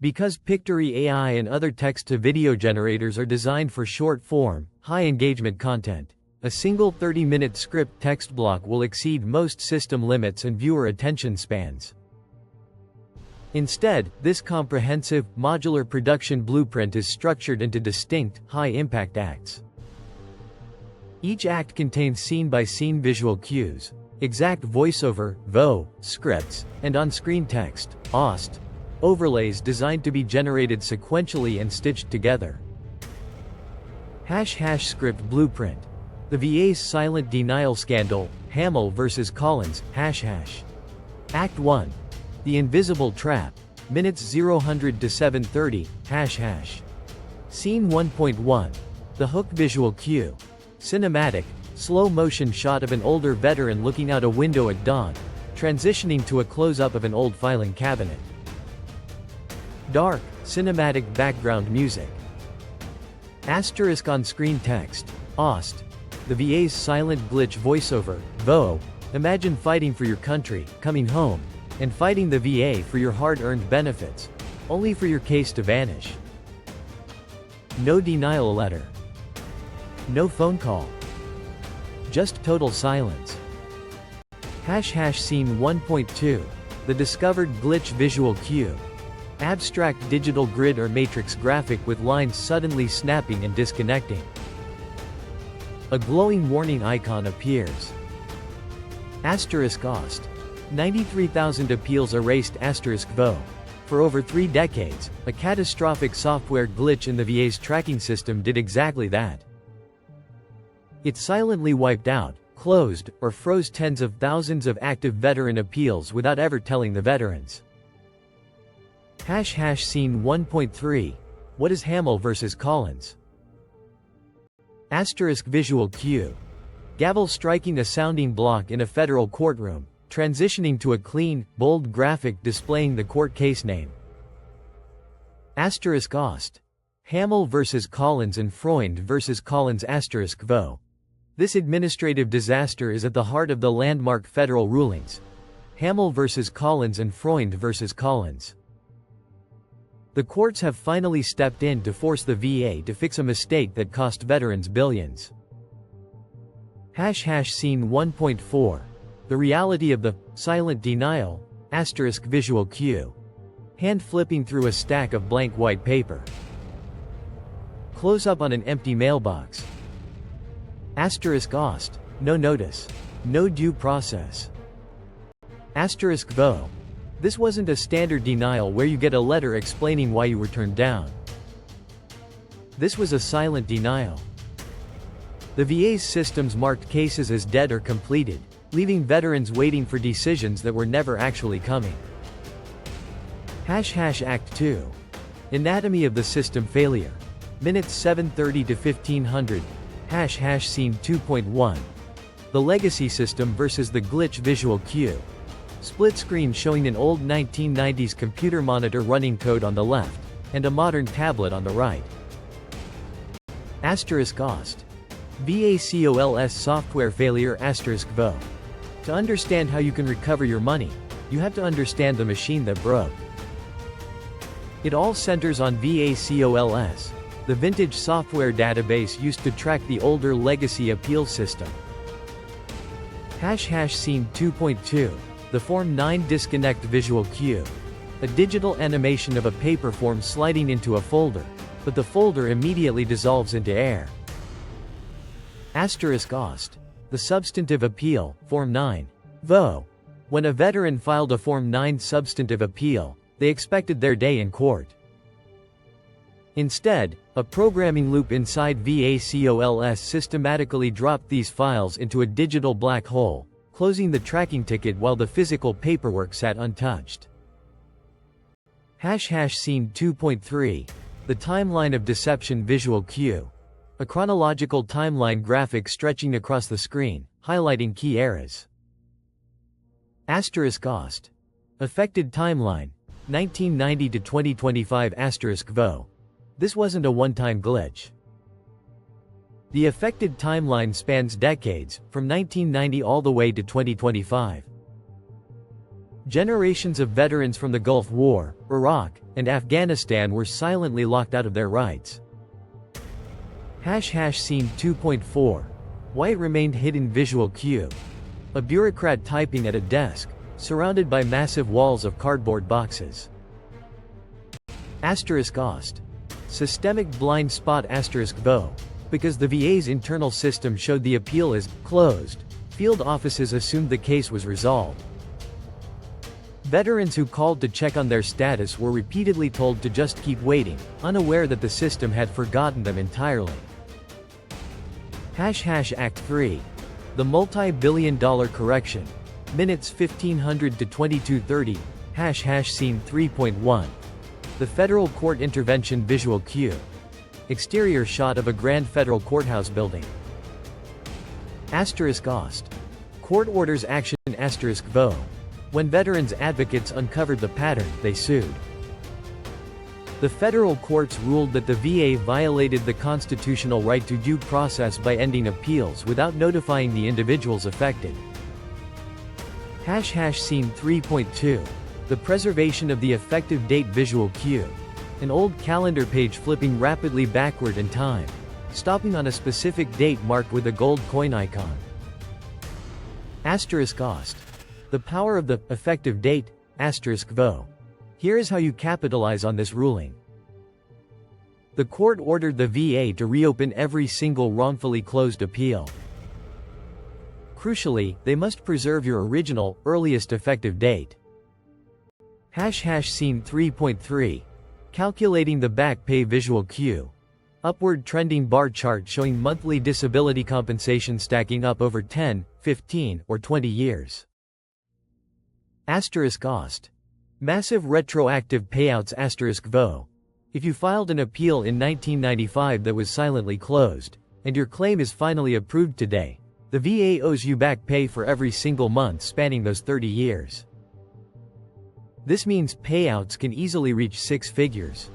Because Pictory AI and other text-to-video generators are designed for short-form, high-engagement content, a single 30-minute script text block will exceed most system limits and viewer attention spans. Instead, this comprehensive, modular production blueprint is structured into distinct, high-impact acts. Each act contains scene-by-scene visual cues, exact voiceover, VO, scripts, and on-screen text, OST, overlays designed to be generated sequentially and stitched together. # Script Blueprint. The VA's silent denial scandal, Hamill vs. Collins, ##. Act 1. The Invisible Trap, minutes 0 to 7:30, ##. Scene 1.1. The Hook Visual Cue. Cinematic, slow-motion shot of an older veteran looking out a window at dawn, transitioning to a close-up of an old filing cabinet. Dark, cinematic background music. Asterisk on-screen text, OST. The VA's silent glitch voiceover, VO. Imagine fighting for your country, coming home, and fighting the VA for your hard-earned benefits, only for your case to vanish. No denial letter. No phone call. Just total silence. # Scene 1.2. The Discovered Glitch Visual Cue. Abstract digital grid or matrix graphic with lines suddenly snapping and disconnecting. A glowing warning icon appears. *OST. 93,000 appeals erased *VO. For over 3 decades, a catastrophic software glitch in the VA's tracking system did exactly that. It silently wiped out, closed, or froze tens of thousands of active veteran appeals without ever telling the veterans. # Scene 1.3. What is Hamill vs. Collins? * Visual Cue. Gavel striking a sounding block in a federal courtroom, transitioning to a clean, bold graphic displaying the court case name. *OST. Hamill vs. Collins and Freund vs. Collins * VO. This administrative disaster is at the heart of the landmark federal rulings. Hamill vs. Collins and Freund vs. Collins. The courts have finally stepped in to force the VA to fix a mistake that cost veterans billions. # Scene 1.4. The reality of the silent denial * visual cue. Hand flipping through a stack of blank white paper. Close up on an empty mailbox. *OST. No notice. No due process. *VO. This wasn't a standard denial where you get a letter explaining why you were turned down. This was a silent denial. The VA's systems marked cases as dead or completed, leaving veterans waiting for decisions that were never actually coming. # Act 2. Anatomy of the System Failure. Minutes 7:30 to 1500, # Scene 2.1. The Legacy System vs. the Glitch Visual Cue. Split screen showing an old 1990s computer monitor running code on the left, and a modern tablet on the right. *OST. VACOLS software failure *VO. To understand how you can recover your money, you have to understand the machine that broke. It all centers on VACOLS, the vintage software database used to track the older legacy appeal system. # Scene 2.2. The Form 9 Disconnect Visual Cue. A digital animation of a paper form sliding into a folder, but the folder immediately dissolves into air. *OST. The Substantive Appeal, Form 9. VO. When a veteran filed a Form 9 substantive appeal, they expected their day in court. Instead, a programming loop inside VACOLS systematically dropped these files into a digital black hole, closing the tracking ticket while the physical paperwork sat untouched. # Scene 2.3. The Timeline of Deception Visual Cue. A chronological timeline graphic stretching across the screen, highlighting key eras. *OST. Affected Timeline, 1990 to 2025 *VO. This wasn't a one-time glitch. The affected timeline spans decades, from 1990 all the way to 2025. Generations of veterans from the Gulf War, Iraq, and Afghanistan were silently locked out of their rights. Scene 2.4. Why it remained hidden. Visual cue. A bureaucrat typing at a desk, surrounded by massive walls of cardboard boxes. Ost. Systemic blind spot. Vo. Because the VA's internal system showed the appeal as closed, field offices assumed the case was resolved. Veterans who called to check on their status were repeatedly told to just keep waiting, unaware that the system had forgotten them entirely. Act 3. The multi-billion-dollar correction. Minutes 1500 to 2230. Scene 3.1. The federal court intervention. Visual cue. Exterior shot of a grand federal courthouse building. Ost. Court orders action. Vo. When veterans advocates uncovered the pattern, they sued. The federal courts ruled that the VA violated the constitutional right to due process by ending appeals without notifying the individuals affected. Scene 3.2. The preservation of the effective date. Visual cue. An old calendar page flipping rapidly backward in time, stopping on a specific date marked with a gold coin icon. Ost. The power of the effective date. Vo. Here is how you capitalize on this ruling. The court ordered the VA to reopen every single wrongfully closed appeal. Crucially, they must preserve your original, earliest effective date. Scene 3.3. Calculating the back pay. Visual cue. Upward trending bar chart showing monthly disability compensation stacking up over 10, 15, or 20 years. Ost. Massive retroactive payouts. Vo. If you filed an appeal in 1995 that was silently closed, and your claim is finally approved today, the VA owes you back pay for every single month spanning those 30 years. This means payouts can easily reach 6 figures.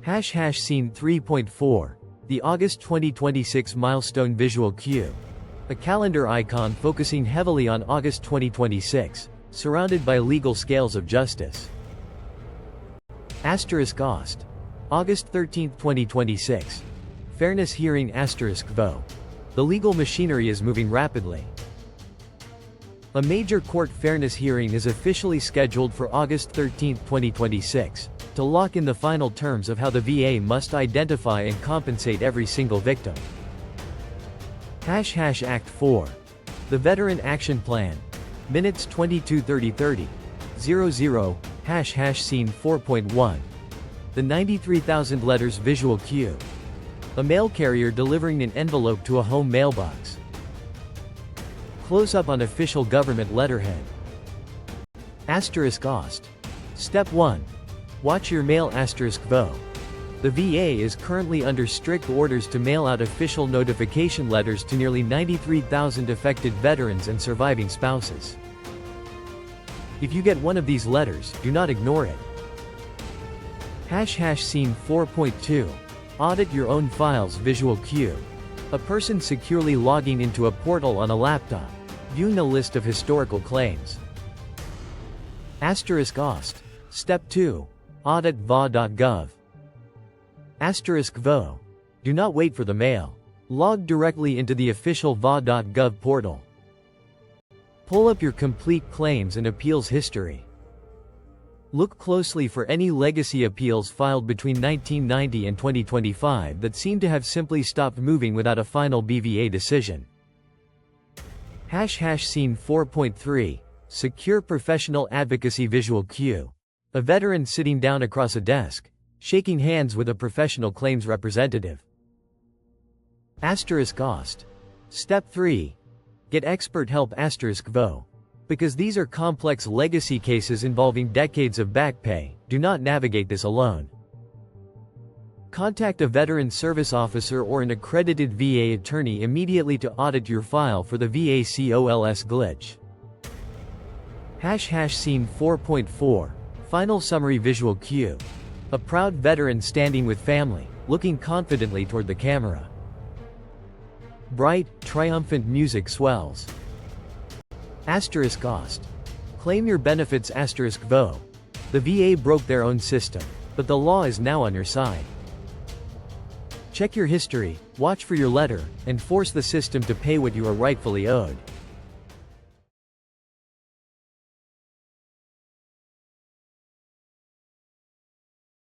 Scene 3.4. The August 2026 milestone. Visual cue. A calendar icon focusing heavily on August 2026, surrounded by legal scales of justice. August 13, 2026. Fairness hearing. Vo. The legal machinery is moving rapidly. A major court fairness hearing is officially scheduled for August 13, 2026, to lock in the final terms of how the VA must identify and compensate every single victim. Act 4. The Veteran Action Plan. Minutes 22:30:30. 00. Scene 4.1. The 93,000 letters. Visual cue. A mail carrier delivering an envelope to a home mailbox. Close-up on official government letterhead. Ost. Step 1. Watch your mail. Vo. The VA is currently under strict orders to mail out official notification letters to nearly 93,000 affected veterans and surviving spouses. If you get one of these letters, do not ignore it. Scene 4.2. Audit your own files. Visual cue. A person securely logging into a portal on a laptop, viewing a list of historical claims. Ost. Step 2. Audit va.gov. Vo. Do not wait for the mail. Log directly into the official va.gov portal. Pull up your complete claims and appeals history. Look closely for any legacy appeals filed between 1990 and 2025 that seem to have simply stopped moving without a final BVA decision. Scene 4.3. Secure professional advocacy. Visual cue. A veteran sitting down across a desk, shaking hands with a professional claims representative. Ost. Step 3. Get expert help. Vo. Because these are complex legacy cases involving decades of back pay, do not navigate this alone. Contact a veteran service officer or an accredited VA attorney immediately to audit your file for the VA COLS glitch. Scene 4.4. Final summary. Visual cue. A proud veteran standing with family, looking confidently toward the camera. Bright, triumphant music swells. Ost. Claim your benefits *VO. The VA broke their own system. But the law is now on your side. Check your history, watch for your letter, and force the system to pay what you are rightfully owed.